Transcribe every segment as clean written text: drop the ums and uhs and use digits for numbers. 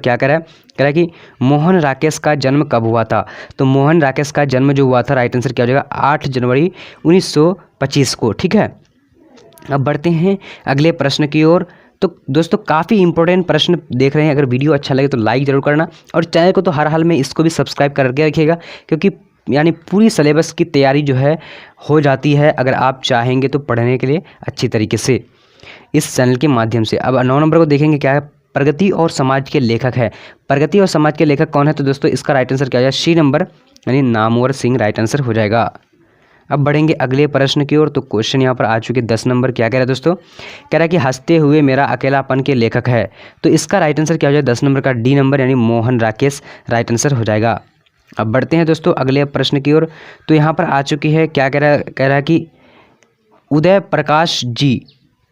क्या कह रहा है कि मोहन राकेश का जन्म कब हुआ था। तो मोहन राकेश का जन्म जो हुआ था, राइट आंसर क्या हो जाएगा, 8 जनवरी 1925 को। ठीक है, अब बढ़ते हैं अगले प्रश्न की ओर। तो दोस्तों काफ़ी इंपॉर्टेंट प्रश्न देख रहे हैं, अगर वीडियो अच्छा लगे तो लाइक ज़रूर करना, और चैनल को तो हर हाल में इसको भी सब्सक्राइब करके रखिएगा, क्योंकि यानी पूरी सिलेबस की तैयारी जो है हो जाती है अगर आप चाहेंगे तो पढ़ने के लिए अच्छी तरीके से इस चैनल के माध्यम से। अब 9 नंबर को देखेंगे, क्या है, प्रगति और समाज के लेखक है। प्रगति और समाज के लेखक कौन है, तो दोस्तों इसका राइट आंसर क्या हो जाएगा, सी नंबर यानी नामवर सिंह राइट आंसर हो जाएगा। अब बढ़ेंगे अगले प्रश्न की ओर। तो क्वेश्चन यहाँ पर आ चुके 10 नंबर, क्या कह रहा है दोस्तों, कह रहा है कि हंसते हुए मेरा अकेलापन के लेखक है। तो इसका राइट आंसर क्या हो जाएगा, 10 नंबर का डी नंबर यानी मोहन राकेश राइट आंसर हो जाएगा। अब बढ़ते हैं दोस्तों अगले प्रश्न की ओर। तो यहाँ पर आ चुकी है, क्या कह रहा है कि उदय प्रकाश जी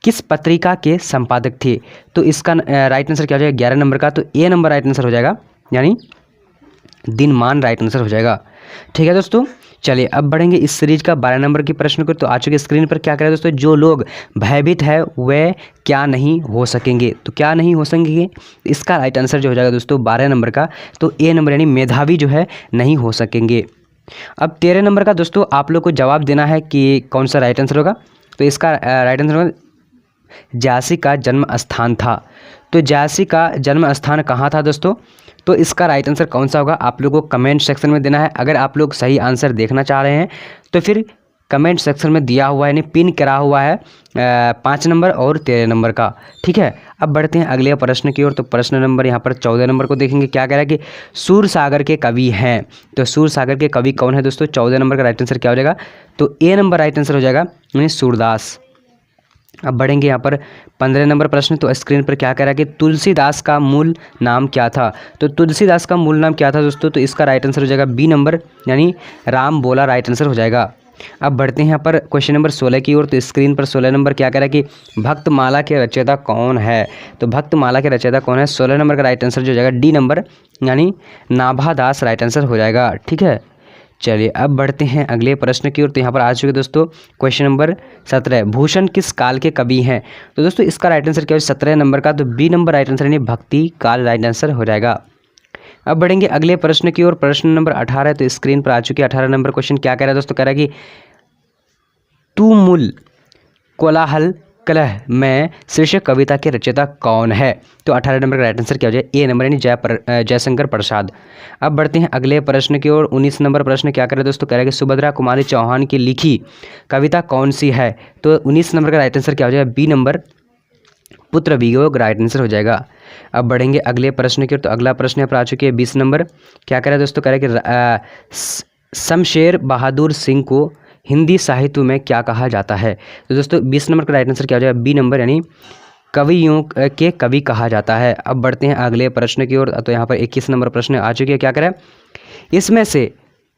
किस पत्रिका के संपादक थे। तो इसका राइट आंसर क्या हो जाएगा, 11 नंबर का, तो ए नंबर राइट आंसर हो जाएगा, यानी दिनमान राइट आंसर हो जाएगा। ठीक है दोस्तों, चलिए अब बढ़ेंगे इस सीरीज का 12 नंबर के प्रश्न को। तो आ चुके स्क्रीन पर, क्या करें दोस्तों, जो लोग भयभीत है वे क्या नहीं हो सकेंगे। तो क्या नहीं हो सकेंगे, इसका राइट आंसर जो हो जाएगा दोस्तों 12 नंबर का, तो ए नंबर यानी मेधावी जो है नहीं हो सकेंगे। अब 13 नंबर का दोस्तों आप लोग को जवाब देना है कि कौन सा राइट आंसर होगा। तो इसका राइट आंसर होगा झांसी का जन्म स्थान था। तो झांसी का जन्म स्थान कहाँ था दोस्तों, तो इसका राइट आंसर कौन सा होगा आप लोगों को कमेंट सेक्शन में देना है। अगर आप लोग सही आंसर देखना चाह रहे हैं तो फिर कमेंट सेक्शन में दिया हुआ है, यानी पिन करा हुआ है 5 नंबर और 13 नंबर का। ठीक है, अब बढ़ते हैं अगले प्रश्न की ओर। तो प्रश्न नंबर यहाँ पर 14 नंबर को देखेंगे, क्या कह रहा है कि सूरसागर के कवि हैं। तो सूरसागर के कवि कौन है दोस्तों, 14 नंबर का राइट आंसर क्या हो जाएगा, तो ए नंबर राइट आंसर हो जाएगा, यानी सूरदास। अब बढ़ेंगे यहाँ पर 15 नंबर प्रश्न। तो स्क्रीन पर क्या कह रहा है कि तुलसीदास का मूल नाम क्या था। तो तुलसीदास का मूल नाम क्या था दोस्तों, तो इसका राइट आंसर हो जाएगा बी नंबर यानी राम बोला राइट आंसर हो जाएगा। अब बढ़ते हैं यहाँ पर क्वेश्चन नंबर 16 की ओर। तो स्क्रीन पर 16 नंबर क्या कह रहा है कि भक्तमाला के रचयिता कौन है। तो भक्तमाला के रचयिता कौन है, 16 नंबर का राइट आंसर जो हो जाएगा डी नंबर यानी नाभादास राइट आंसर हो जाएगा। ठीक है, चलिए अब बढ़ते हैं अगले प्रश्न की ओर। तो यहाँ पर आ चुके दोस्तों क्वेश्चन नंबर 17, भूषण किस काल के कवि हैं। तो दोस्तों इसका राइट आंसर क्या है 17 नंबर का, तो बी नंबर राइट आंसर यानी भक्ति काल राइट आंसर हो जाएगा। अब बढ़ेंगे अगले प्रश्न की ओर। प्रश्न नंबर 18, तो स्क्रीन पर आ चुके 18 नंबर क्वेश्चन, क्या कह रहा है दोस्तों, कह रहा है कि तुमुल कोलाहल कलह में शीर्षक कविता के रचयिता कौन है। तो 18 नंबर का राइट आंसर क्या हो जाए, ए नंबर यानी जयशंकर प्रसाद। अब बढ़ते हैं अगले प्रश्न की ओर। 19 नंबर प्रश्न क्या करे दोस्तों, कह रहा है कि सुभद्रा कुमारी चौहान की लिखी कविता कौन सी है। तो 19 नंबर का राइट आंसर क्या हो जाएगा, बी नंबर पुत्र वियोग राइट आंसर हो जाएगा। अब बढ़ेंगे अगले प्रश्न की ओर। तो अगला प्रश्न यहाँ पर आ चुके हैं 20 नंबर, क्या कह रहा है दोस्तों, कह रहा है कि शमशेर बहादुर सिंह को हिंदी साहित्य में क्या कहा जाता है। तो दोस्तों 20 नंबर का राइट आंसर क्या हो जाएगा, बी नंबर यानी कवियों के कवि कहा जाता है। अब बढ़ते हैं अगले प्रश्न की ओर। तो यहाँ पर 21 नंबर प्रश्न आ चुके हैं, क्या करें, इसमें से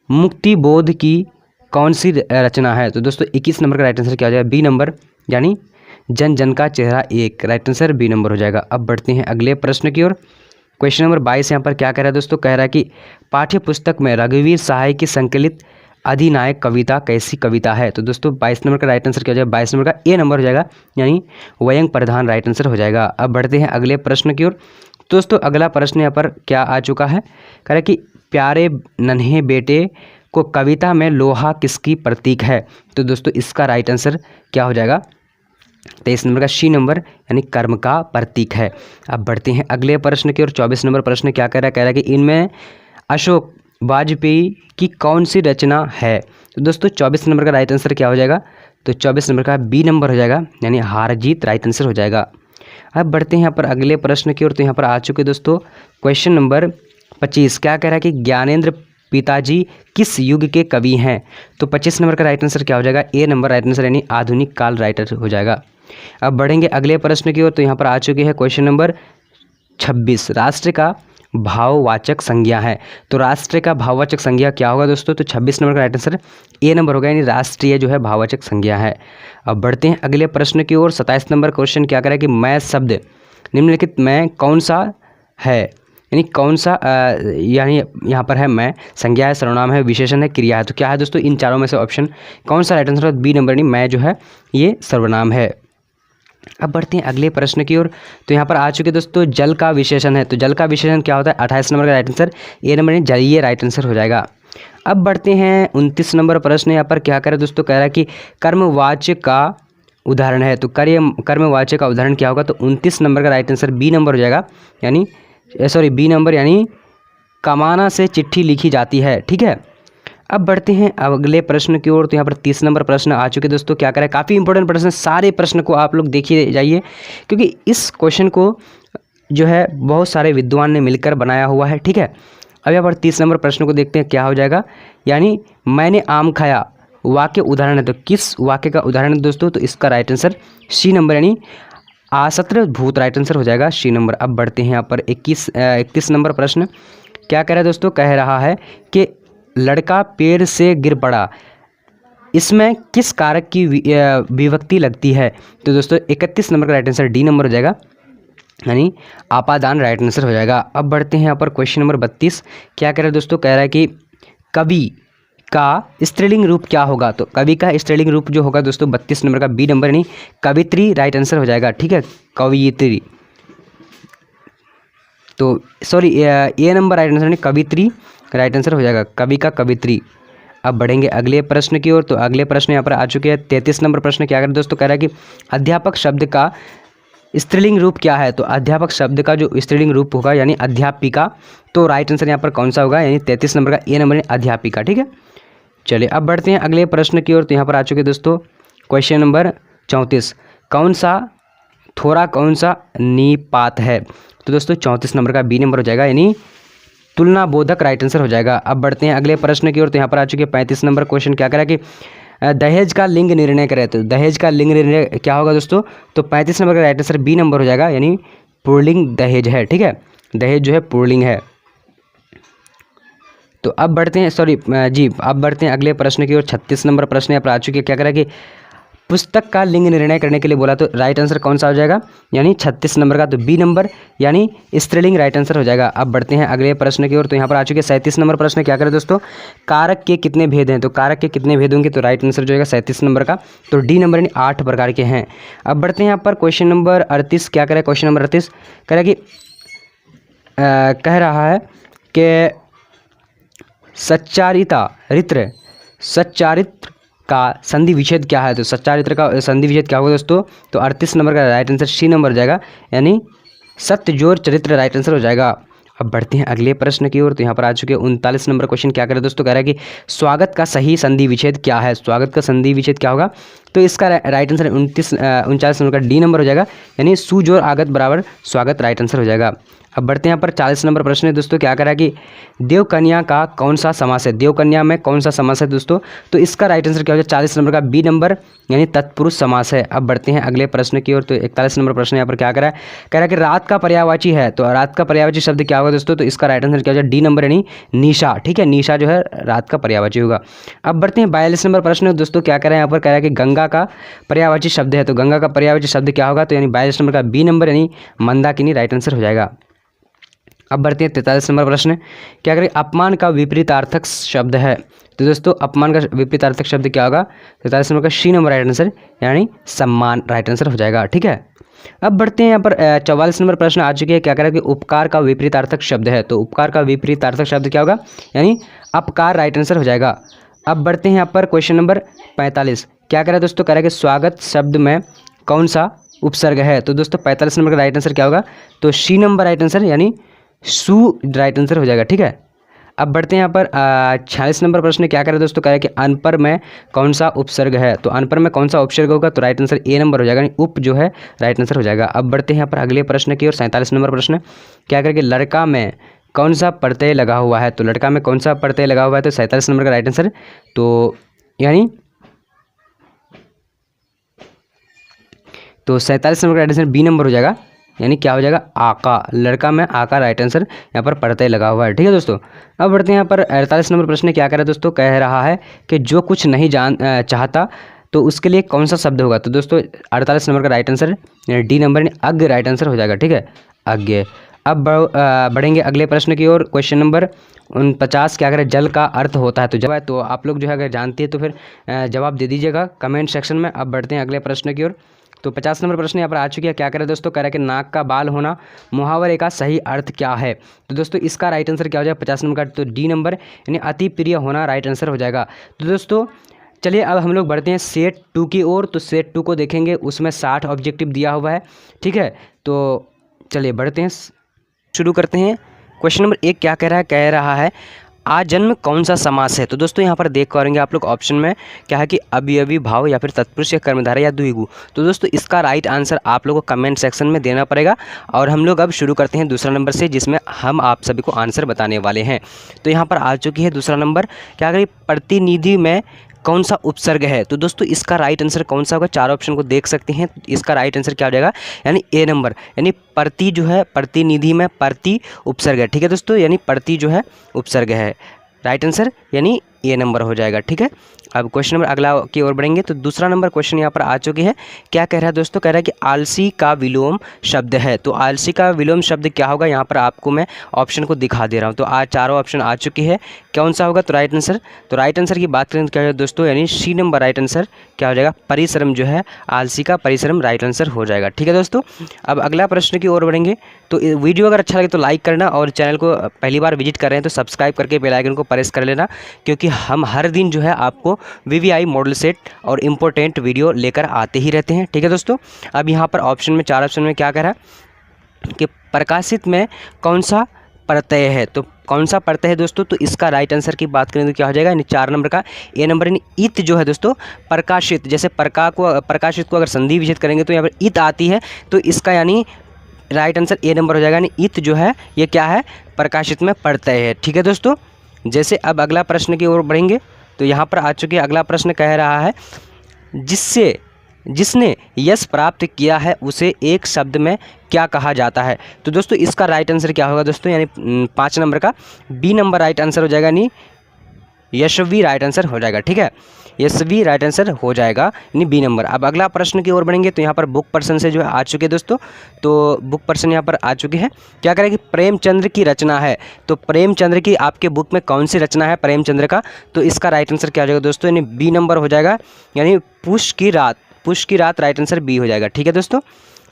मुक्ति बोध की कौन सी रचना है। तो दोस्तों 21 नंबर का राइट आंसर क्या हो जाएगा, बी नंबर यानी जन जन का चेहरा एक राइट आंसर बी नंबर हो जाएगा। अब बढ़ते हैं अगले प्रश्न की ओर। क्वेश्चन नंबर 22 यहाँ पर क्या कह रहा है दोस्तों, कह रहा है कि पाठ्य पुस्तक में रघुवीर सहाय की संकलित अधिनायक कविता कैसी कविता है। तो दोस्तों 22 नंबर का राइट आंसर क्या हो जाएगा, 22 नंबर का ए नंबर हो जाएगा यानी व्यंग प्रधान राइट आंसर हो जाएगा। अब बढ़ते हैं अगले प्रश्न की ओर। दोस्तों अगला प्रश्न यहाँ पर क्या आ चुका है, कह रहा है कि प्यारे नन्हे बेटे को कविता में लोहा किसकी प्रतीक है। तो दोस्तों इसका राइट आंसर क्या हो जाएगा, 23 नंबर का सी नंबर यानी कर्म का प्रतीक है। अब बढ़ते हैं अगले प्रश्न की ओर। 24 नंबर प्रश्न क्या कह रहा है कि इनमें अशोक वाजपेयी की कौन सी रचना है। तो दोस्तों 24 नंबर का राइट आंसर क्या हो जाएगा, तो 24 नंबर का बी नंबर हो जाएगा यानी हार जीत राइट आंसर हो जाएगा। अब बढ़ते हैं यहाँ पर अगले प्रश्न की ओर। तो यहाँ पर आ चुके दोस्तों क्वेश्चन नंबर 25, क्या कह रहा है कि ज्ञानेंद्र पिताजी किस युग के कवि हैं। तो 25 नंबर का राइट आंसर क्या हो जाएगा, ए नंबर राइट आंसर यानी आधुनिक काल राइट आंसर हो जाएगा। अब बढ़ेंगे अगले प्रश्न की ओर। तो यहाँ पर आ चुके हैं क्वेश्चन नंबर 26, राष्ट्र का भाववाचक संज्ञा है। तो राष्ट्र का भाववाचक संज्ञा क्या होगा दोस्तों, तो 26 नंबर का राइट आंसर ए नंबर होगा यानी राष्ट्रीय जो है भाववाचक संज्ञा है। अब बढ़ते हैं अगले प्रश्न की ओर। 27 नंबर क्वेश्चन क्या करें कि मैं शब्द निम्नलिखित में कौन सा है, यानी कौन सा यानी यहाँ पर है मैं, संज्ञा है, सर्वनाम है, विशेषण है, क्रिया है। तो क्या है दोस्तों इन चारों में से ऑप्शन कौन सा राइट आंसर है, बी नंबर यानी मैं जो है ये सर्वनाम है। अब बढ़ते हैं अगले प्रश्न की ओर। तो यहाँ पर आ चुके दोस्तों जल का विशेषण है। तो जल का विशेषण क्या होता है? 28 नंबर का राइट आंसर ए नंबर यानी जलीय राइट आंसर हो जाएगा। अब बढ़ते हैं 29 नंबर प्रश्न। यहाँ पर क्या करें दोस्तों, कह रहा है कि कर्मवाच्य का उदाहरण है। तो कर्मवाच्य का उदाहरण क्या होगा? तो 29 नंबर का राइट आंसर बी नंबर हो जाएगा, यानी बी नंबर यानी कमाना से चिट्ठी लिखी जाती है। ठीक है, अब बढ़ते हैं अगले प्रश्न की ओर। तो यहाँ पर 30 नंबर प्रश्न आ चुके दोस्तों। क्या करें, काफ़ी इंपॉर्टेंट प्रश्न, सारे प्रश्न को आप लोग देखिए जाइए, क्योंकि इस क्वेश्चन को जो है बहुत सारे विद्वान ने मिलकर बनाया हुआ है। ठीक है, अब यहाँ पर 30 नंबर प्रश्न को देखते हैं क्या हो जाएगा। यानी मैंने आम खाया वाक्य उदाहरण है। तो किस वाक्य का उदाहरण है दोस्तों? तो इसका राइट आंसर सी नंबर यानी आसत्र भूत राइट आंसर हो जाएगा, सी नंबर। अब बढ़ते हैं यहाँ पर 31 नंबर प्रश्न। क्या कह रहा है दोस्तों? कह रहा है कि लड़का पेड़ से गिर पड़ा, इसमें किस कारक की विभक्ति लगती है? तो दोस्तों 31 नंबर का राइट आंसर डी नंबर हो जाएगा, यानी आपादान राइट आंसर हो जाएगा। अब बढ़ते हैं यहाँ पर क्वेश्चन नंबर 32। क्या कह रहा है दोस्तों? कह रहा है कि कवि का स्त्रीलिंग रूप क्या होगा? तो कवि का स्त्रीलिंग रूप जो होगा दोस्तों 32 नंबर का बी नंबर यानी कवित्री राइट आंसर हो जाएगा। ठीक है, कवियत्री, तो सॉरी ए नंबर राइट आंसर यानी कवित्री राइट आंसर हो जाएगा, कवि का कवित्री। अब बढ़ेंगे अगले प्रश्न की ओर। तो अगले प्रश्न यहाँ पर आ चुके हैं 33 नंबर प्रश्न। क्या करें दोस्तों? कह रहा है कि अध्यापक शब्द का स्त्रीलिंग रूप क्या है? तो अध्यापक शब्द का जो स्त्रीलिंग रूप होगा यानी अध्यापिका, तो राइट आंसर यहाँ पर कौन सा होगा? यानी 33 नंबर का ए नंबर यानी अध्यापिका। ठीक है, चलिए अब बढ़ते हैं अगले प्रश्न की ओर। तो यहाँ पर आ चुके दोस्तों क्वेश्चन नंबर 34। कौन सा थोड़ा कौन सा निपात है? तो दोस्तों 34 नंबर का बी नंबर हो जाएगा, यानी तुलना बोधक राइट आंसर हो जाएगा। अब बढ़ते हैं अगले प्रश्न की ओर। तो यहाँ पर आ चुके 35 नंबर क्वेश्चन। क्या करा कि दहेज का लिंग निर्णय करें। तो दहेज का लिंग निर्णय क्या होगा दोस्तों? तो 35 नंबर का राइट आंसर बी नंबर हो जाएगा, यानी पुल्लिंग दहेज है। ठीक है, दहेज जो है पुल्लिंग है। तो अब बढ़ते हैं अब बढ़ते हैं अगले प्रश्न की ओर। 36 नंबर प्रश्न यहाँ पर आ चुके हैं। क्या करा कि पुस्तक का लिंग निर्णय करने के लिए बोला, तो राइट आंसर कौन सा हो जाएगा? यानी 36 नंबर का तो बी नंबर यानी स्त्रीलिंग राइट आंसर हो जाएगा। अब बढ़ते हैं अगले प्रश्न की ओर। तो यहाँ पर आ चुके 37 नंबर प्रश्न। क्या करें दोस्तों? कारक के कितने भेद हैं? तो कारक के कितने भेद होंगे? तो राइट आंसर जो है 37 नंबर का तो डी नंबर यानी 8 प्रकार के हैं। अब बढ़ते हैं यहाँ पर क्वेश्चन नंबर 38। क्या करें? क्वेश्चन नंबर 38 कह रहा है कि कह रहा है कि सच्चारित्र का संधि विच्छेद क्या है? तो सच्चारित्र का संधि विच्छेद क्या होगा दोस्तों? तो 38 नंबर का राइट आंसर सी नंबर हो जाएगा, यानी सत्य जोर चरित्र राइट आंसर हो जाएगा। अब बढ़ते हैं अगले प्रश्न की ओर। तो यहाँ पर आ चुके 39 नंबर क्वेश्चन। क्या करें दोस्तों? कह रहा है कि स्वागत का सही संधि विच्छेद क्या है? स्वागत का संधि विच्छेद क्या होगा? तो इसका राइट आंसर 39 नंबर का डी नंबर हो जाएगा, यानी सुजोर आगत बराबर स्वागत राइट आंसर हो जाएगा। अब बढ़ते हैं यहाँ पर 40 नंबर प्रश्न है दोस्तों। क्या करा कि देवकन्या का कौन सा समास है? देवकन्या में कौन सा समास है दोस्तों? तो इसका राइट आंसर क्या हो जाएगा? 40 नंबर का बी नंबर यानी तत्पुरुष समास है। अब बढ़ते हैं अगले प्रश्न की ओर। तो 41 नंबर प्रश्न यहाँ पर क्या करा है? कह रहा है कि रात का पर्यायवाची है। तो रात का पर्यायवाची शब्द क्या होगा दोस्तों? तो इसका राइट आंसर क्या हो जाएगा? डी नंबर यानी निशा। ठीक है, निशा जो है रात का पर्यायवाची होगा। अब बढ़ते हैं 42 नंबर प्रश्न दोस्तों। क्या कह रहा है यहाँ पर? कह रहा है कि गंगा का पर्यायवाची शब्द है। तो गंगा का पर्यायवाची शब्द क्या होगा? तो यानी 42 नंबर का बी नंबर यानी मंदाकिनी राइट आंसर हो जाएगा। अब बढ़ते हैं 43 नंबर प्रश्न। क्या करें? अपमान का विपरीतार्थक शब्द है। तो दोस्तों अपमान का विपरीतार्थक शब्द क्या होगा? 43 नंबर का सी नंबर राइट आंसर यानी सम्मान राइट आंसर हो जाएगा। ठीक है, अब बढ़ते हैं यहाँ पर 44 नंबर प्रश्न आ चुके हैं। क्या करें कि उपकार का विपरीतार्थक शब्द है। तो उपकार का विपरीतार्थक शब्द क्या होगा? यानी अपकार राइट आंसर हो जाएगा। अब बढ़ते हैं यहाँ पर क्वेश्चन नंबर 45। क्या करें दोस्तों? कह रहा है कि स्वागत शब्द में कौन सा उपसर्ग है? तो दोस्तों 45 नंबर का राइट आंसर क्या होगा? तो सी नंबर राइट आंसर यानी सु राइट आंसर हो जाएगा। ठीक है, अब बढ़ते हैं यहाँ पर 46 नंबर प्रश्न। क्या करें दोस्तों? कह रहा है कि अनपर में कौन सा उपसर्ग है? तो अनपर में कौन सा उपसर्ग होगा? तो राइट आंसर ए नंबर हो जाएगा, यानी उप जो है राइट आंसर हो जाएगा। अब बढ़ते हैं यहाँ पर अगले प्रश्न की ओर। 47 नंबर प्रश्न। क्या करें कि लड़का में कौन सा प्रत्यय लगा हुआ है? तो लड़का में कौन सा प्रत्यय लगा हुआ है? तो 47 नंबर का राइट आंसर तो यानी 47 नंबर का राइट आंसर बी नंबर हो जाएगा, यानी क्या हो जाएगा? आका। लड़का में आका राइट आंसर यहाँ पर प्रत्यय लगा हुआ है। ठीक है दोस्तों, अब बढ़ते हैं यहाँ पर 48 नंबर प्रश्न। क्या कह रहा है दोस्तों? कह रहा है कि जो कुछ नहीं चाहता तो उसके लिए कौन सा शब्द होगा? तो दोस्तों 48 नंबर का राइट आंसर डी नंबर यानी अज्ञ राइट आंसर हो जाएगा। ठीक है, अज्ञ। अब बढ़ेंगे अगले प्रश्न की ओर। Question number 49। क्या करें? जल का अर्थ होता है। तो जब है तो आप लोग जो है अगर जानते हैं तो फिर जवाब दे दीजिएगा कमेंट सेक्शन में। अब बढ़ते हैं अगले प्रश्न की ओर। तो 50 नंबर प्रश्न यहाँ पर आ चुकी है। क्या कह रहा है दोस्तों, कह रहा है कि नाक का बाल होना मुहावरे का सही अर्थ क्या है। तो दोस्तों इसका राइट आंसर क्या हो जाएगा 50 नंबर का, तो डी नंबर यानी अति प्रिय होना राइट आंसर हो जाएगा। तो दोस्तों चलिए अब हम लोग बढ़ते हैं सेट 2 की ओर। तो सेट 2 को देखेंगे, उसमें 60 ऑब्जेक्टिव दिया हुआ है, ठीक है। तो चलिए बढ़ते हैं, शुरू करते हैं। क्वेश्चन नंबर 1 क्या कह रहा है आजन्म कौन सा समास है। तो दोस्तों यहाँ पर देख पाएंगे आप लोग ऑप्शन में क्या है कि अवयवी भाव या फिर तत्पुरुष या कर्मधारय या द्विगु। तो दोस्तों इसका राइट आंसर आप लोगों को कमेंट सेक्शन में देना पड़ेगा। और हम लोग अब शुरू करते हैं दूसरा नंबर से, जिसमें हम आप सभी को आंसर बताने वाले हैं। तो यहाँ पर आ चुकी है दूसरा नंबर, क्या करें प्रतिनिधि में कौन सा उपसर्ग है। तो दोस्तों इसका राइट आंसर कौन सा होगा, चार ऑप्शन को देख सकते हैं। इसका राइट आंसर क्या हो जाएगा, यानी ए नंबर, यानी प्रति जो है प्रतिनिधि में प्रति उपसर्ग है, ठीक है दोस्तों, यानी प्रति जो है उपसर्ग है। राइट आंसर यानी ए नंबर हो जाएगा, ठीक है। अब क्वेश्चन नंबर अगला की ओर बढ़ेंगे। तो दूसरा नंबर क्वेश्चन यहाँ पर आ चुकी है। क्या कह रहा है दोस्तों, कह रहा है कि आलसी का विलोम शब्द है। तो आलसी का विलोम शब्द क्या होगा, यहाँ पर आपको मैं ऑप्शन को दिखा दे रहा हूँ। तो आज चारों ऑप्शन आ चुकी है, कौन सा होगा। तो राइट आंसर की बात करें तो क्या है दोस्तों, यानी सी नंबर राइट आंसर क्या हो जाएगा, परिश्रम जो है, आलसी का परिश्रम राइट आंसर हो जाएगा, ठीक है दोस्तों। अब अगला प्रश्न की ओर बढ़ेंगे। तो वीडियो अगर अच्छा लगे तो लाइक करना, और चैनल को पहली बार विजिट कर रहे हैं तो सब्सक्राइब करके बेल आइकन को प्रेस कर लेना, क्योंकि हम हर दिन जो है आपको VVI मॉडल सेट और इम्पोर्टेंट वीडियो लेकर आते ही रहते हैं, ठीक है दोस्तों। अब यहाँ पर ऑप्शन में, चार ऑप्शन में क्या कह रहा है कि प्रकाशित में कौन सा प्रत्यय है। तो कौन सा प्रत्यय है दोस्तों, तो इसका राइट आंसर की बात करें तो क्या हो जाएगा, यानी 4 नंबर का ए नंबर, यानी इत जो है दोस्तों प्रकाशित, जैसे प्रकाशित को अगर संधि विच्छेद करेंगे तो यहाँ पर इत आती है, तो इसका यानी राइट आंसर ए नंबर हो जाएगा, यानी इत जो है ये क्या है, प्रकाशित में प्रत्यय है, ठीक है दोस्तों। जैसे अब अगला प्रश्न की ओर बढ़ेंगे। तो यहाँ पर आ चुके अगला प्रश्न कह रहा है जिसने यश प्राप्त किया है उसे एक शब्द में क्या कहा जाता है। तो दोस्तों इसका राइट आंसर क्या होगा दोस्तों, यानी 5 नंबर का बी नंबर राइट आंसर हो जाएगा, यानी यशस्वी राइट आंसर हो जाएगा, ठीक है, यशस्वी राइट आंसर हो जाएगा, यानी बी नंबर। अब अगला प्रश्न की ओर बढ़ेंगे। तो यहाँ पर बुक पर्सन से जो है आ चुके दोस्तों। तो बुक पर्सन यहाँ पर आ चुके हैं। क्या करें कि प्रेमचंद्र की रचना है। तो प्रेमचंद्र की आपके बुक में कौन सी रचना है प्रेमचंद्र का, तो इसका राइट आंसर क्या हो जाएगा दोस्तों, यानी बी नंबर हो जाएगा, यानी पुष्प की रात राइट आंसर बी हो जाएगा, ठीक है दोस्तों।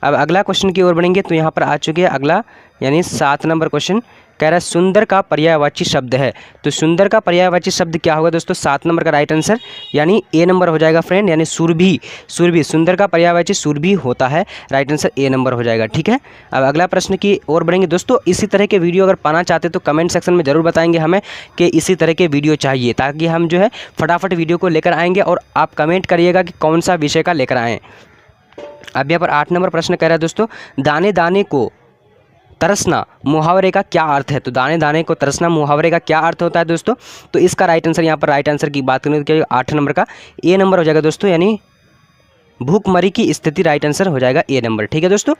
अब अगला क्वेश्चन की ओर बढ़ेंगे। तो यहाँ पर आ चुके हैं अगला, यानी 7 नंबर क्वेश्चन कह रहा है सुंदर का पर्यायवाची शब्द है। तो सुंदर का पर्यायवाची शब्द क्या होगा दोस्तों, 7 नंबर का राइट आंसर, यानी ए नंबर हो जाएगा फ्रेंड, यानी सुरभि। सुंदर का पर्यायवाची सुरभि होता है, राइट आंसर ए नंबर हो जाएगा, ठीक है। अब अगला प्रश्न की ओर बढ़ेंगे दोस्तों। इसी तरह के वीडियो अगर पाना चाहते तो कमेंट सेक्शन में ज़रूर बताएंगे हमें कि इसी तरह के वीडियो चाहिए, ताकि हम जो है फटाफट वीडियो को लेकर आएंगे, और आप कमेंट करिएगा कि कौन सा विषय का लेकर आएँ। अब यहाँ पर 8 नंबर प्रश्न कह रहा है दोस्तों, दाने दाने को तरसना मुहावरे का क्या अर्थ है। तो दाने दाने को तरसना मुहावरे का क्या अर्थ होता है दोस्तों, तो इसका राइट आंसर, यहाँ पर राइट आंसर की बात करें तो 8 नंबर का ए नंबर हो जाएगा दोस्तों, यानी भूखमरी की स्थिति राइट आंसर हो जाएगा ए नंबर, ठीक है दोस्तों।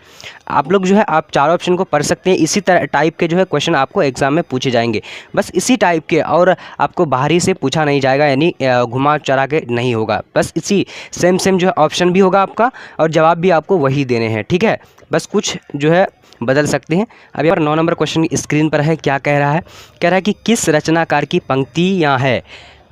आप लोग जो है आप चारों ऑप्शन को पढ़ सकते हैं। इसी तरह टाइप के जो है क्वेश्चन आपको एग्जाम में पूछे जाएंगे, बस इसी टाइप के, और आपको बाहरी से पूछा नहीं जाएगा, यानी घुमा चढ़ा के नहीं होगा, बस इसी सेम जो है ऑप्शन भी होगा आपका, और जवाब भी आपको वही देने हैं, ठीक है, बस कुछ जो है बदल सकते हैं। अब यहाँ पर 9 नंबर क्वेश्चन स्क्रीन पर है। क्या कह रहा है कि किस रचनाकार की पंक्ति यहाँ है,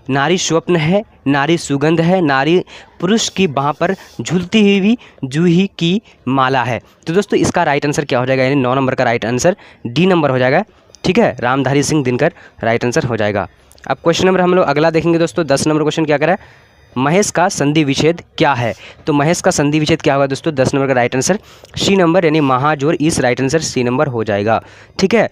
नारी स्वप्न है, नारी सुगंध है, नारी पुरुष की बाह पर झूलती हुई जूही की माला है। तो दोस्तों इसका राइट आंसर क्या हो जाएगा, यानी 9 नंबर का राइट आंसर डी नंबर हो जाएगा, ठीक है, रामधारी सिंह दिनकर राइट आंसर हो जाएगा। अब क्वेश्चन नंबर हम लोग अगला देखेंगे दोस्तों। 10 नंबर क्वेश्चन क्या कह रहा है, महेश का संधि विच्छेद क्या है। तो महेश का संधि विच्छेद क्या होगा दोस्तों, 10 नंबर का राइट आंसर सी नंबर, यानी महाजोर इस राइट आंसर सी नंबर हो जाएगा, ठीक है।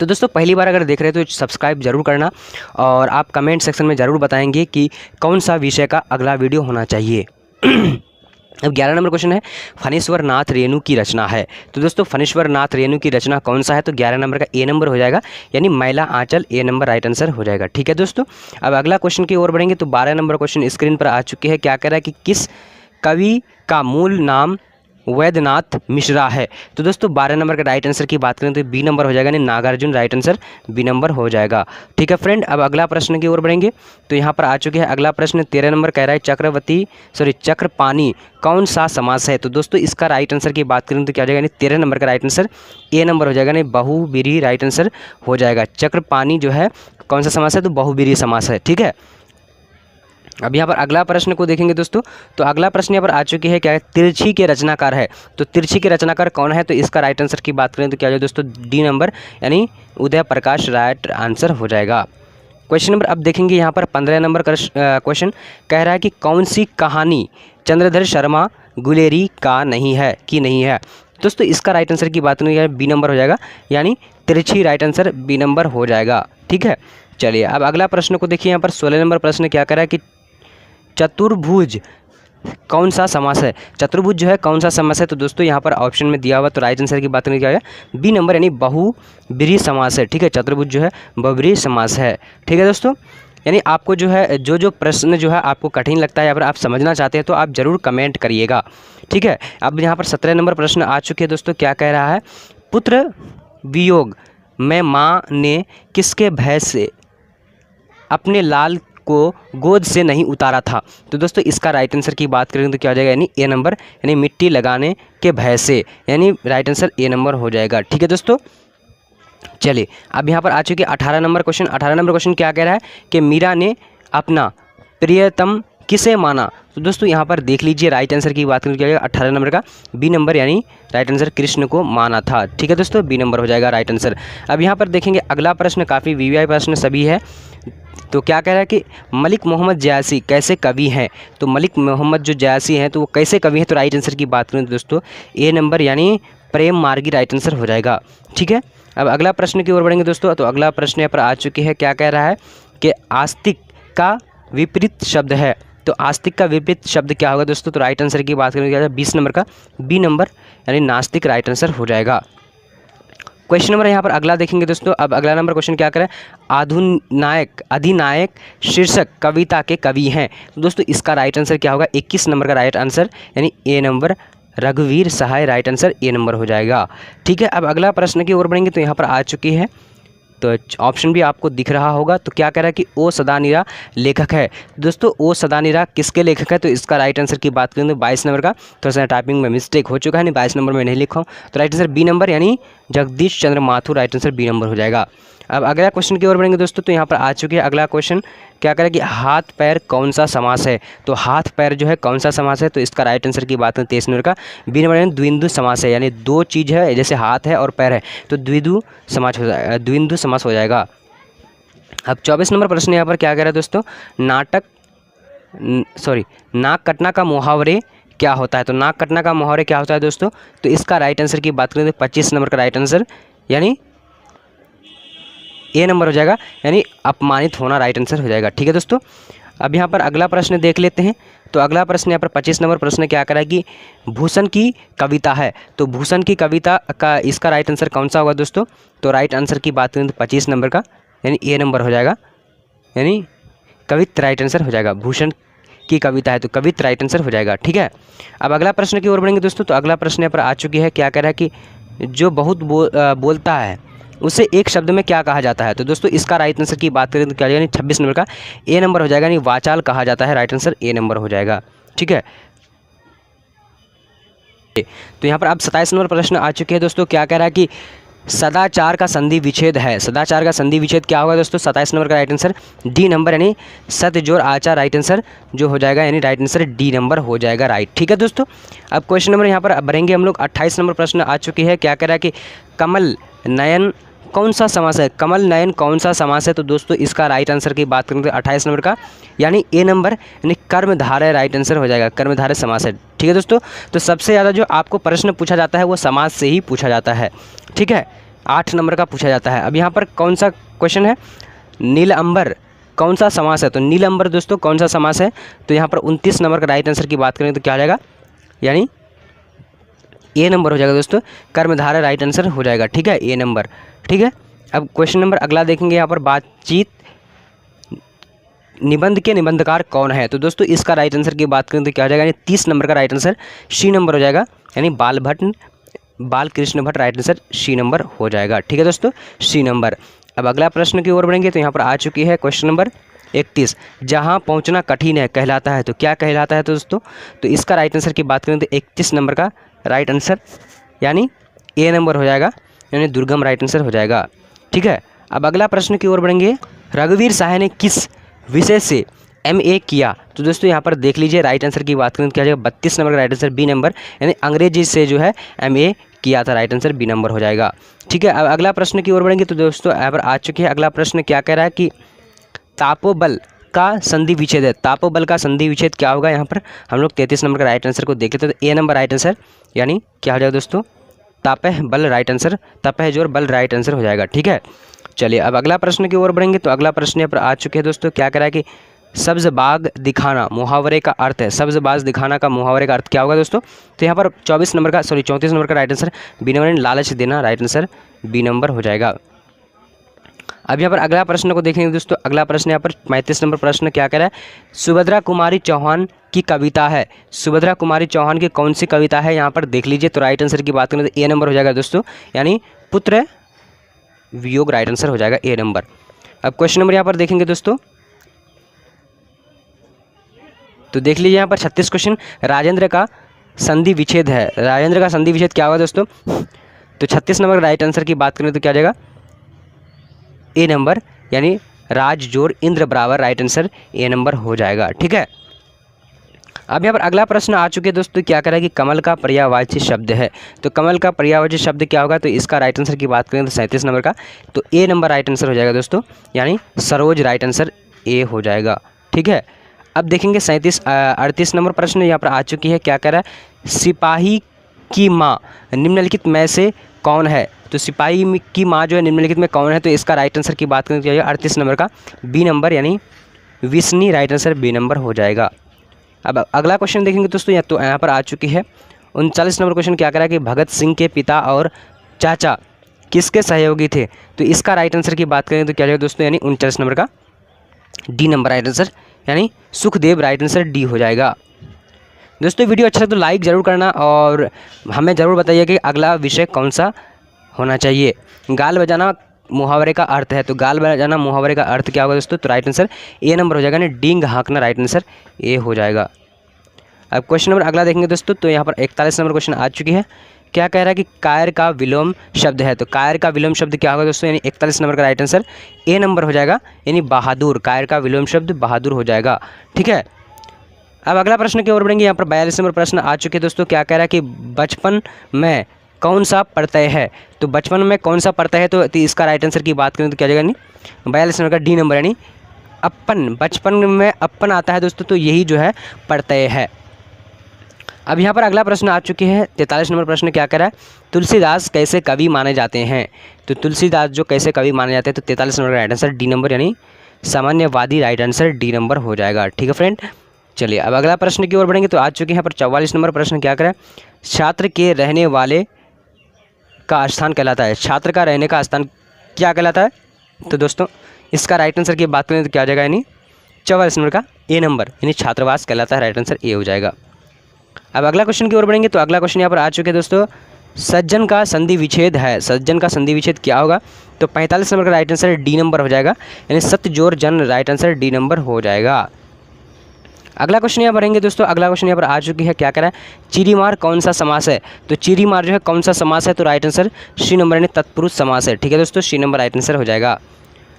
तो दोस्तों पहली बार अगर देख रहे हो तो सब्सक्राइब जरूर करना, और आप कमेंट सेक्शन में ज़रूर बताएंगे कि कौन सा विषय का अगला वीडियो होना चाहिए। अब 11 नंबर क्वेश्चन है, फणीश्वर नाथ रेणु की रचना है। तो दोस्तों फणीश्वर नाथ रेणु की रचना कौन सा है, तो 11 नंबर का ए नंबर हो जाएगा, यानी मैला आंचल ए नंबर राइट आंसर हो जाएगा, ठीक है दोस्तों। अब अगला क्वेश्चन की ओर बढ़ेंगे। तो 12 नंबर क्वेश्चन स्क्रीन पर आ चुके हैं। क्या कह रहा है कि किस कवि का मूल नाम वैद्यनाथ मिश्रा है। तो दोस्तों 12 नंबर का राइट आंसर की बात करें तो बी नंबर हो जाएगा, यानी Nagarjun right answer B number हो जाएगा, ठीक है फ्रेंड। अब अगला प्रश्न की ओर बढ़ेंगे। तो यहाँ पर आ चुके हैं अगला प्रश्न 13 नंबर कह रहा है चक्रपाणी कौन सा समास है। तो दोस्तों इसका राइट आंसर की बात करें तो क्या हो जाएगा, यानी 13 नंबर का राइट आंसर ए नंबर हो जाएगा, यानी बहुब्रीहि राइट आंसर हो जाएगा। चक्रपाणी जो है कौन सा समास है, तो बहुब्रीहि समास है, ठीक है। अब यहाँ पर अगला प्रश्न को देखेंगे दोस्तों। तो अगला प्रश्न यहाँ पर आ चुकी है, क्या है, तिरछी के रचनाकार है। तो तिरछी के रचनाकार कौन है? तो इसका राइट आंसर की बात करें तो क्या हो जाए दोस्तों, डी नंबर यानी उदय प्रकाश राइट आंसर हो जाएगा। क्वेश्चन नंबर अब देखेंगे यहाँ पर 15 नंबर क्वेश्चन कह रहा है कि कौन सी कहानी चंद्रधर शर्मा गुलेरी का नहीं है। दोस्तों इसका राइट आंसर की बात करें बी नंबर हो जाएगा, यानी तिरछी राइट आंसर बी नंबर हो जाएगा। ठीक है, चलिए अब अगला प्रश्न को देखिए। यहाँ पर 16 नंबर प्रश्न क्या कह रहा है कि चतुर्भुज कौन सा समास है। चतुर्भुज जो है कौन सा समास है? तो दोस्तों यहाँ पर ऑप्शन में दिया हुआ, तो राइट आंसर की बात करने क्या है, बी नंबर यानी बहुब्रीहि समास है। ठीक है, चतुर्भुज जो है बहुब्रीहि समास है। ठीक है दोस्तों, यानी आपको जो है जो प्रश्न जो है आपको कठिन लगता है या फिर आप समझना चाहते हैं तो आप ज़रूर कमेंट करिएगा। ठीक है, अब यहाँ पर 17 नंबर प्रश्न आ चुके हैं दोस्तों। क्या कह रहा है, पुत्र वियोग में माँ ने किसके भय से अपने लाल को गोद से नहीं उतारा था। तो दोस्तों इसका राइट आंसर की बात करें तो क्या हो जाएगा, यानी ए नंबर यानी मिट्टी लगाने के भय से, यानी राइट आंसर ए नंबर हो जाएगा। ठीक है दोस्तों, चलिए अब यहाँ पर आ चुके 18 नंबर क्वेश्चन। 18 नंबर क्वेश्चन क्या कह रहा है कि मीरा ने अपना प्रियतम किसे माना। तो दोस्तों यहाँ पर देख लीजिए, राइट आंसर की बात करें क्या हो जाएगा 18 नंबर का बी नंबर यानी राइट आंसर कृष्ण को माना था। ठीक है दोस्तों, बी नंबर हो जाएगा राइट आंसर। अब यहाँ पर देखेंगे अगला प्रश्न काफ़ी वीवीआई प्रश्न सभी है। तो क्या कह रहा है कि मलिक मोहम्मद जयासी कैसे कवि हैं। तो मलिक मोहम्मद जो जयासी हैं तो वो कैसे कवि हैं। तो राइट आंसर की बात करें तो दोस्तों ए नंबर यानी प्रेम मार्गी राइट आंसर हो जाएगा। ठीक है, अब अगला प्रश्न की ओर बढ़ेंगे दोस्तों। तो अगला प्रश्न यहाँ पर आ चुकी है, क्या कह रहा है कि आस्तिक का विपरीत शब्द है। तो आस्तिक का विपरीत शब्द क्या होगा दोस्तों। तो राइट आंसर की बात करेंगे 20 नंबर का बी नंबर यानी नास्तिक राइट आंसर हो जाएगा। क्वेश्चन नंबर यहाँ पर अगला देखेंगे दोस्तों। अब अगला नंबर क्वेश्चन क्या करें, अधिनायक शीर्षक कविता के कवि हैं। तो दोस्तों इसका राइट आंसर क्या होगा, 21 नंबर का राइट आंसर यानी ए नंबर रघुवीर सहाय राइट आंसर ए नंबर हो जाएगा। ठीक है, अब अगला प्रश्न की ओर बढ़ेंगे। तो यहाँ पर आ चुकी है, तो ऑप्शन भी आपको दिख रहा होगा। तो क्या कह रहा है कि ओ सदानीरा लेखक है। दोस्तों ओ सदानीरा किसके लेखक है। तो इसका राइट आंसर की बात करें तो 22 नंबर का, थोड़ा सा टाइपिंग में मिस्टेक हो चुका है, नहीं 22 नंबर में नहीं लिखा हूँ। तो राइट आंसर बी नंबर यानी Jagdish Chandra Mathur right answer B number हो जाएगा। अब अगला क्वेश्चन की ओर बढ़ेंगे दोस्तों। तो यहाँ पर आ चुके हैं अगला क्वेश्चन, क्या करें कि हाथ पैर कौन सा समास है। तो हाथ पैर जो है कौन सा समास है। तो इसका राइट आंसर की बात करें 23 नंबर का बी नंबर यानी द्विंदु समास है, यानी दो चीज़ है, जैसे हाथ है और पैर है तो द्विंदु समास हो जाएगा। अब 24 नंबर प्रश्न यहाँ पर क्या कह रहा है दोस्तों, नाक कटना का मुहावरे क्या होता है। तो नाक कटना का मुहावरे क्या होता है दोस्तों। तो इसका राइट आंसर की बात करें तो 25 नंबर का राइट आंसर यानी ए नंबर हो जाएगा, यानी अपमानित होना राइट आंसर हो जाएगा। ठीक है दोस्तों, अब यहाँ पर अगला प्रश्न देख लेते हैं। तो अगला प्रश्न यहाँ पर 25 नंबर प्रश्न क्या करा है कि भूषण की कविता है। तो भूषण की कविता का इसका राइट आंसर कौन सा होगा दोस्तों। तो राइट आंसर की बात करें तो 25 नंबर का यानी ए नंबर हो जाएगा, यानी कवित राइट आंसर हो जाएगा। भूषण की कविता है तो कवित राइट आंसर हो जाएगा। ठीक है, अब अगला प्रश्न की ओर बढ़ेंगे दोस्तों। तो अगला प्रश्न यहाँ पर आ चुकी है, क्या कह रहा है कि जो बहुत बोलता है उसे एक शब्द में क्या कहा जाता है। तो दोस्तों इसका राइट आंसर की बात करें तो क्या यानी 26 नंबर का ए नंबर हो जाएगा, यानी वाचाल कहा जाता है राइट आंसर ए नंबर हो जाएगा। ठीक है, तो यहाँ पर अब 27 नंबर प्रश्न आ चुके हैं दोस्तों। क्या कह रहा है कि सदाचार का संधि विच्छेद है। सदाचार का संधि विच्छेद क्या होगा दोस्तों। 27 नंबर का राइट आंसर डी नंबर यानी सत्य जोड़ आचार राइट आंसर जो हो जाएगा, यानी राइट आंसर डी नंबर हो जाएगा राइट। ठीक है दोस्तों, अब क्वेश्चन नंबर यहाँ पर बढ़ेंगे हम लोग। 28 नंबर प्रश्न आ चुकी है। क्या कह रहा है कि कमल नयन कौन सा समास है। कमल नयन कौन सा समास है। तो दोस्तों इसका राइट आंसर की बात करें तो 28 नंबर का यानी ए नंबर यानी कर्मधारय राइट आंसर हो जाएगा, कर्मधारय समास है। ठीक है दोस्तों, तो सबसे ज़्यादा जो आपको प्रश्न पूछा जाता है वो समास से ही पूछा जाता है। ठीक है, 8 नंबर का पूछा जाता है। अब यहाँ पर कौन सा क्वेश्चन है, नीलअंबर कौन सा समास है। तो नीलअंबर दोस्तों कौन सा समास है। तो यहाँ पर 29 नंबर का राइट आंसर की बात करें तो क्या हो जाएगा, यानी ए नंबर हो जाएगा दोस्तों, कर्मधारय राइट आंसर हो जाएगा। ठीक है, ए नंबर। ठीक है, अब क्वेश्चन नंबर अगला देखेंगे। यहाँ पर बातचीत निबंध के निबंधकार कौन है। तो दोस्तों इसका राइट आंसर की बात करें तो क्या हो जाएगा, यानी 30 नंबर का राइट आंसर सी नंबर हो जाएगा, यानी Balkrishna Bhatt right answer C number हो जाएगा। ठीक है दोस्तों, सी नंबर। अब अगला प्रश्न की ओर बढ़ेंगे। तो यहाँ पर आ चुकी है क्वेश्चन नंबर 31, जहाँ पहुँचना कठिन है कहलाता है। तो क्या कहलाता है तो दोस्तों, तो इसका राइट आंसर की बात करें तो 31 नंबर का राइट आंसर यानी ए नंबर हो जाएगा, यानी दुर्गम राइट आंसर हो जाएगा। ठीक है, अब अगला प्रश्न की ओर बढ़ेंगे। रघुवीर सहाय ने किस विषय से MA किया। तो दोस्तों यहाँ पर देख लीजिए, राइट आंसर की बात करें तो क्या हो जाएगा 32 नंबर का राइट आंसर बी नंबर, यानी अंग्रेजी से जो है MA किया था, राइट आंसर बी नंबर हो जाएगा। ठीक है, अब अगला प्रश्न की ओर बढ़ेंगे। तो दोस्तों यहाँ पर आ चुके हैं, अगला प्रश्न क्या कह रहा है कि तापोबल का संधि विच्छेद है। तापोबल का संधि विच्छेद क्या होगा, यहाँ पर हम लोग 33 नंबर का राइट आंसर को देख लेते हैं। तो ए नंबर राइट आंसर, यानी क्या हो जाएगा दोस्तों, तापह बल राइट आंसर, तापह जोर बल राइट आंसर हो जाएगा। ठीक है, चलिए अब अगला प्रश्न की ओर बढ़ेंगे। तो अगला प्रश्न यहाँ पर आ चुके हैं दोस्तों, क्या कह रहा है कि सब्ज बाग दिखाना मुहावरे का अर्थ है। सब्ज बाग दिखाना का मुहावरे का अर्थ क्या होगा दोस्तों। तो यहाँ पर 34 नंबर का राइट आंसर बी नंबर, लालच देना, राइट आंसर बी नंबर हो जाएगा। अब यहाँ पर अगला प्रश्न को देखेंगे दोस्तों। अगला प्रश्न यहाँ पर 35 नंबर प्रश्न क्या कह रहा है, सुभद्रा कुमारी चौहान की कविता है। सुभद्रा कुमारी चौहान की कौन सी कविता है, यहाँ पर देख लीजिए। तो राइट आंसर की बात करें तो ए नंबर हो जाएगा दोस्तों, यानी पुत्र वियोग, राइट आंसर हो जाएगा ए नंबर। अब क्वेश्चन नंबर यहाँ पर देखेंगे दोस्तों। तो देख लीजिए यहाँ पर 36 क्वेश्चन, राजेंद्र का संधि विच्छेद है। राजेंद्र का संधि विच्छेद क्या होगा दोस्तों। तो 36 नंबर राइट आंसर की बात करें तो क्या हो जाएगा ए नंबर, यानी राज जोड़ इंद्र बराबर, राइट आंसर ए नंबर हो जाएगा। ठीक है, अब यहाँ पर अगला प्रश्न आ चुके हैं दोस्तों, क्या कह रहा है कि कमल का पर्यायवाची शब्द है। तो कमल का पर्यायवाची शब्द क्या होगा। तो इसका राइट आंसर की बात करें तो 37 नंबर का, तो ए नंबर राइट आंसर हो जाएगा दोस्तों, यानी सरोज, राइट आंसर ए हो जाएगा। ठीक है, अब देखेंगे 38 नंबर प्रश्न यहाँ पर आ चुकी है, क्या कह रहा है, सिपाही की माँ निम्नलिखित में से कौन है। तो सिपाही की माँ जो है निम्नलिखित में कौन है। तो इसका राइट आंसर की बात करें तो 38 नंबर का बी नंबर, यानी Vishnu, right answer B number हो जाएगा। अब अगला क्वेश्चन देखेंगे दोस्तों। तो यहाँ पर आ चुकी है 39 नंबर क्वेश्चन, क्या कह रहा है कि भगत सिंह के पिता और चाचा किसके सहयोगी थे। तो इसका राइट आंसर की बात करें तो क्या जाएगा दोस्तों, यानी 39 नंबर का डी नंबर राइट आंसर, यानी सुखदेव, राइट आंसर डी हो जाएगा। दोस्तों वीडियो अच्छा है तो लाइक ज़रूर करना और हमें ज़रूर बताइए कि अगला विषय कौन सा होना चाहिए। गाल बजाना मुहावरे का अर्थ है। तो गाल बजाना मुहावरे का अर्थ क्या होगा दोस्तों। तो राइट आंसर ए नंबर हो जाएगा, यानी डींग हाँकना, राइट आंसर ए हो जाएगा। अब क्वेश्चन नंबर अगला देखेंगे दोस्तों। तो यहाँ पर 41 नंबर क्वेश्चन आ चुकी है, क्या कह रहा है कि कायर का विलोम शब्द है। तो कायर का विलोम शब्द क्या होगा दोस्तों, यानी 41 नंबर का राइट आंसर ए नंबर हो जाएगा, यानी बहादुर। कायर का विलोम शब्द बहादुर हो जाएगा। ठीक है, अब अगला प्रश्न की ओर बढ़ेंगे। यहाँ पर 42 नंबर प्रश्न आ चुके हैं दोस्तों, क्या कह रहा है कि बचपन में कौन सा प्रत्यय है। तो बचपन में कौन सा प्रत्यय है। तो इसका राइट आंसर की बात करें तो क्या जाएगा, नहीं 42 नंबर का डी नंबर, यानी अपन। बचपन में अपन आता है दोस्तों, तो यही जो है प्रत्यय है। अब यहाँ पर अगला प्रश्न आ चुके हैं 43 नंबर प्रश्न, क्या कह रहा है, तुलसीदास कैसे कवि माने जाते हैं। तो तुलसीदास जो कैसे कवि माने जाते हैं। तो 43 नंबर का राइट आंसर डी नंबर, यानी सामान्यवादी, राइट आंसर डी नंबर हो जाएगा। ठीक है फ्रेंड, चलिए अब अगला प्रश्न की ओर बढ़ेंगे। तो आ चुके हैं यहाँ पर 44 नंबर प्रश्न, क्या कह रहा है, छात्र के रहने वाले का स्थान कहलाता है। छात्र का रहने का स्थान क्या कहलाता है। तो दोस्तों इसका राइट आंसर की बात करें तो क्या हो जाएगा, यानी 44 नंबर का ए नंबर, यानी छात्रावास कहलाता है, राइट आंसर ए हो जाएगा। अब अगला क्वेश्चन की ओर बढ़ेंगे। तो अगला क्वेश्चन यहाँ पर आ चुके हैं दोस्तों, सज्जन का संधि विच्छेद है। सज्जन का संधि विच्छेद क्या होगा। तो 45 नंबर का राइट आंसर डी नंबर हो जाएगा, यानी सत्य जोर जन, राइट आंसर डी नंबर हो जाएगा। अगला क्वेश्चन यहाँ बढ़ेंगे दोस्तों। अगला क्वेश्चन यहाँ पर आ चुकी है, क्या कह रहा है, चिरीमार कौन सा समास है। तो चिरीमार जो है कौन सा समास है। तो राइट आंसर सी नंबर, यानी तत्पुरुष समास है। ठीक है दोस्तों, सी नंबर राइट आंसर हो जाएगा।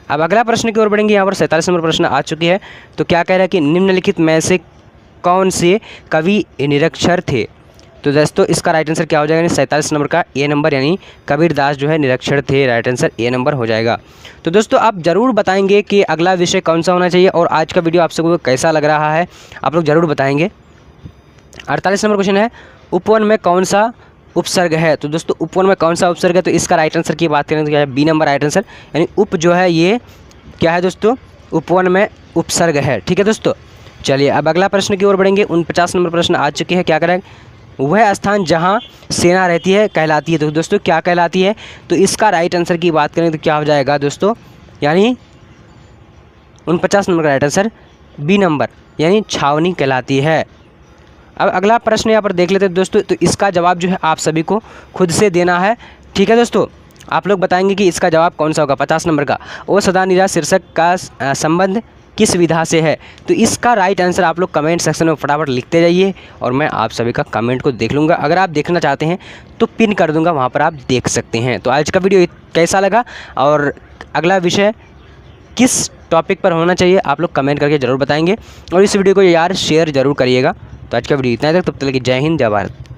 अब अगला प्रश्न की ओर बढ़ेंगे। यहाँ पर 47 नंबर प्रश्न आ चुकी है। तो क्या कह रहा है कि निम्नलिखित में से कौन से कवि निरक्षर थे। तो दोस्तों इसका राइट आंसर क्या हो जाएगा, 47 नंबर का ए नंबर, यानी कबीरदास जो है निरक्षर थे, राइट आंसर ए नंबर हो जाएगा। तो दोस्तों आप ज़रूर बताएंगे कि अगला विषय कौन सा होना चाहिए और आज का वीडियो आप सबको कैसा लग रहा है, आप लोग ज़रूर बताएंगे। 48 नंबर क्वेश्चन है, उपवन में कौन सा उपसर्ग है। तो दोस्तों उपवन में कौन सा उपसर्ग है। तो इसका राइट आंसर की बात करें तो क्या है, बी नंबर राइट आंसर, यानी उप जो है ये क्या है दोस्तों, उपवन में उपसर्ग है। ठीक है दोस्तों, चलिए अब अगला प्रश्न की ओर बढ़ेंगे। 49 नंबर प्रश्न आ चुके हैं, क्या करें, वह स्थान जहां सेना रहती है कहलाती है। तो दोस्तों क्या कहलाती है। तो इसका राइट आंसर की बात करें तो क्या हो जाएगा दोस्तों, यानी 49 नंबर का राइट आंसर बी नंबर, यानी छावनी कहलाती है। अब अगला प्रश्न यहाँ पर देख लेते हैं दोस्तों। तो इसका जवाब जो है आप सभी को खुद से देना है। ठीक है दोस्तों, आप लोग बताएंगे कि इसका जवाब कौन सा होगा। 50 नंबर का, ओ सदा निरा शीर्षक का संबंध किस विधा से है। तो इसका राइट आंसर आप लोग कमेंट सेक्शन में फटाफट लिखते जाइए और मैं आप सभी का कमेंट को देख लूँगा। अगर आप देखना चाहते हैं तो पिन कर दूंगा, वहाँ पर आप देख सकते हैं। तो आज का वीडियो कैसा लगा और अगला विषय किस टॉपिक पर होना चाहिए, आप लोग कमेंट करके ज़रूर बताएंगे। और इस वीडियो को यार शेयर ज़रूर करिएगा। तो आज का वीडियो इतना है, तब तक के लिए जय हिंद जय भारत।